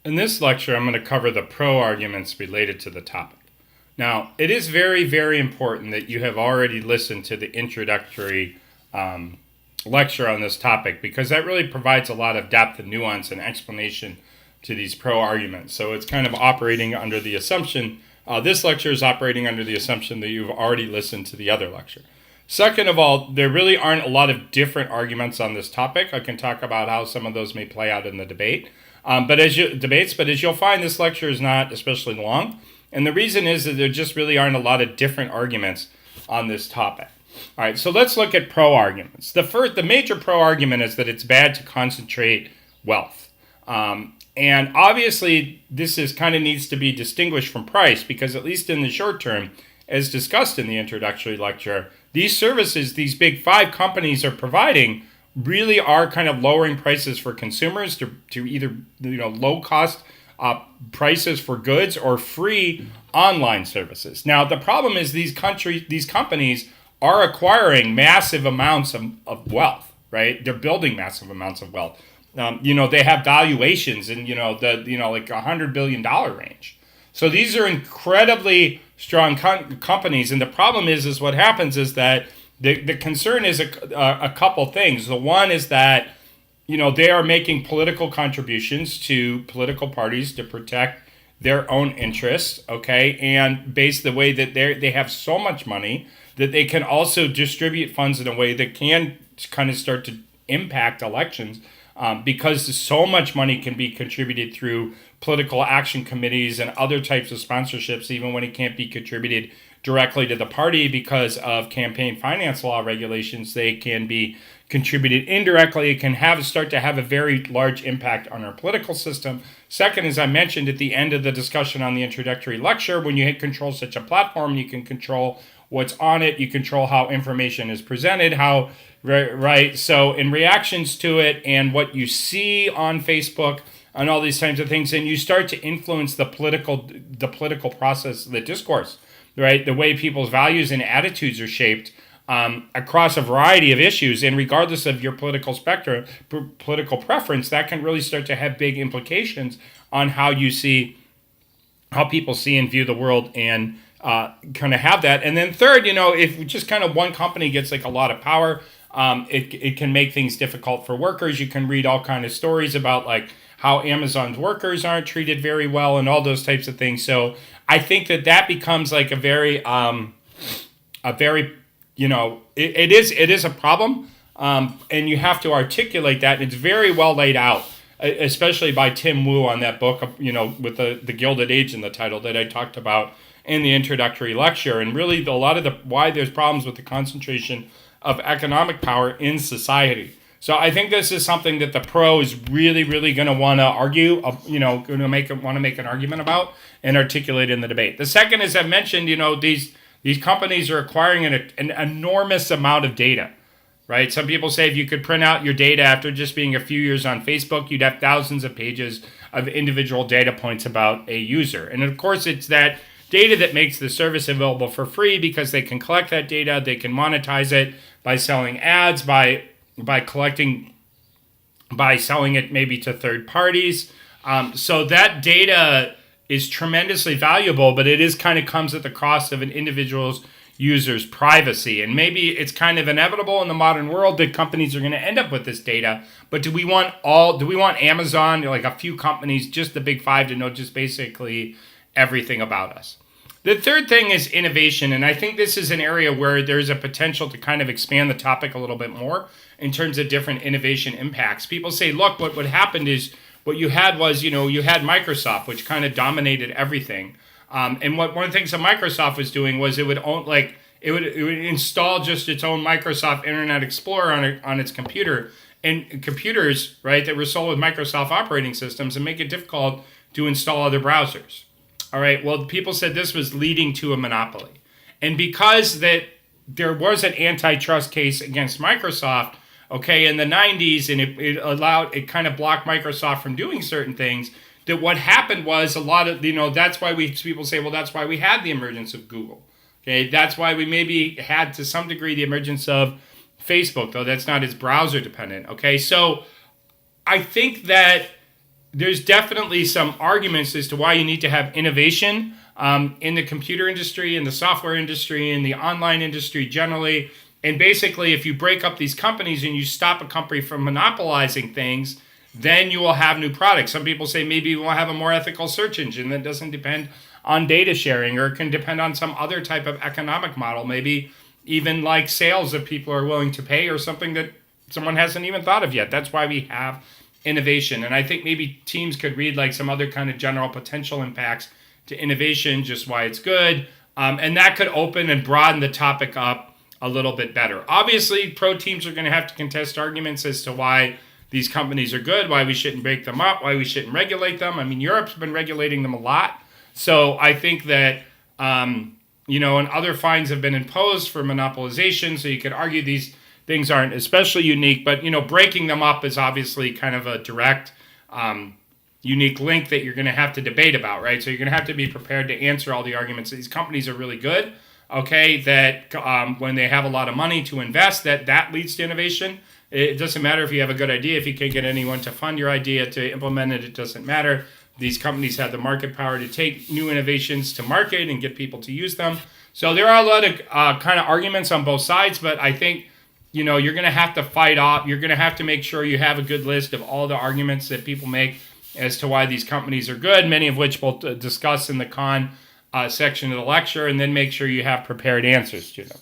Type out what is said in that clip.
In this lecture, I'm going to cover the pro arguments related to the topic. Now, it is very, very important that you have already listened to the introductory lecture on this topic because that really provides a lot of depth and nuance and explanation to these pro arguments. So it's kind of operating under the assumption, this lecture is operating under the assumption that you've already listened to the other lecture. Second of all, there really aren't a lot of different arguments on this topic. I can talk about how some of those may play out in the debate. But as you'll find, this lecture is not especially long. And the reason is that there just really aren't a lot of different arguments on this topic. All right, so let's look at pro arguments. The major pro argument is that it's bad to concentrate wealth. And obviously, this is kind of needs to be distinguished from price because at least in the short term, as discussed in the introductory lecture, these services these big five companies are providing really are kind of lowering prices for consumers to either low cost prices for goods or free online services. Now the problem is these companies are acquiring massive amounts of wealth, right? They're building massive amounts of wealth. They have valuations in like $100 billion range. So these are incredibly strong companies, and the problem is what happens is that the concern is a couple things. The one is that they are making political contributions to political parties to protect their own interests, okay, and based the way that they have so much money that they can also distribute funds in a way that can kind of start to impact elections. Because so much money can be contributed through political action committees and other types of sponsorships, even when it can't be contributed directly to the party because of campaign finance law regulations, they can be contributed indirectly. It can start to have a very large impact on our political system. Second, as I mentioned at the end of the discussion on the introductory lecture, when you control such a platform, you can control what's on it, you control how information is presented, right? So in reactions to it and what you see on Facebook and all these types of things, and you start to influence the political process, the discourse, right? The way people's values and attitudes are shaped across a variety of issues, and regardless of your political spectrum, political preference, that can really start to have big implications on how people see and view the world and kind of have that. And then third, if just kind of one company gets like a lot of power, it can make things difficult for workers. You can read all kind of stories about like how Amazon's workers aren't treated very well and all those types of things. So I think that becomes like it is a problem, and you have to articulate that. It's very well laid out, especially by Tim Wu on that book, with the Gilded Age in the title that I talked about in the introductory lecture, and really a lot of why there's problems with the concentration of economic power in society. So I think this is something that the pro is really, really going to want to argue, want to make an argument about and articulate in the debate. The second, as I mentioned, these companies are acquiring an enormous amount of data, right? Some people say if you could print out your data after just being a few years on Facebook, you'd have thousands of pages of individual data points about a user. And of course, it's that data that makes the service available for free because they can collect that data, they can monetize it by selling ads, by selling it maybe to third parties. So that data is tremendously valuable, but it is kind of comes at the cost of an individual's user's privacy. And maybe it's kind of inevitable in the modern world that companies are going to end up with this data. But do we want Amazon, like a few companies, just the big five, to know just basically everything about us? The third thing is innovation, and I think this is an area where there's a potential to kind of expand the topic a little bit more in terms of different innovation impacts. People say, look, what happened is what you had was, you had Microsoft, which kind of dominated everything. And one of the things that Microsoft was doing was it would install just its own Microsoft Internet Explorer on its computer, and computers, right, that were sold with Microsoft operating systems, and make it difficult to install other browsers. All right, well, people said this was leading to a monopoly. And because that there was an antitrust case against Microsoft, okay, in the 90s, and it kind of blocked Microsoft from doing certain things, that what happened was a lot of, that's why people say, well, that's why we had the emergence of Google. Okay, that's why we maybe had to some degree the emergence of Facebook, though that's not as browser dependent. Okay, so I think that there's definitely some arguments as to why you need to have innovation in the computer industry, in the software industry, in the online industry generally. And basically, if you break up these companies and you stop a company from monopolizing things, then you will have new products. Some people say maybe we'll have a more ethical search engine that doesn't depend on data sharing, or it can depend on some other type of economic model, maybe even like sales that people are willing to pay, or something that someone hasn't even thought of yet. That's why we have innovation. And I think maybe teams could read like some other kind of general potential impacts to innovation, just why it's good. And that could open and broaden the topic up a little bit better. Obviously, pro teams are going to have to contest arguments as to why these companies are good, why we shouldn't break them up, why we shouldn't regulate them. I mean, Europe's been regulating them a lot. So I think that, and other fines have been imposed for monopolization. So you could argue these things aren't especially unique, but, breaking them up is obviously kind of a direct, unique link that you're going to have to debate about, right? So you're going to have to be prepared to answer all the arguments. These companies are really good, okay, that when they have a lot of money to invest, that leads to innovation. It doesn't matter if you have a good idea. If you can't get anyone to fund your idea, to implement it, it doesn't matter. These companies have the market power to take new innovations to market and get people to use them. So there are a lot of kind of arguments on both sides, but I think, you're going to have to fight off. You're going to have to make sure you have a good list of all the arguments that people make as to why these companies are good, many of which we'll discuss in the con section of the lecture, and then make sure you have prepared answers to them.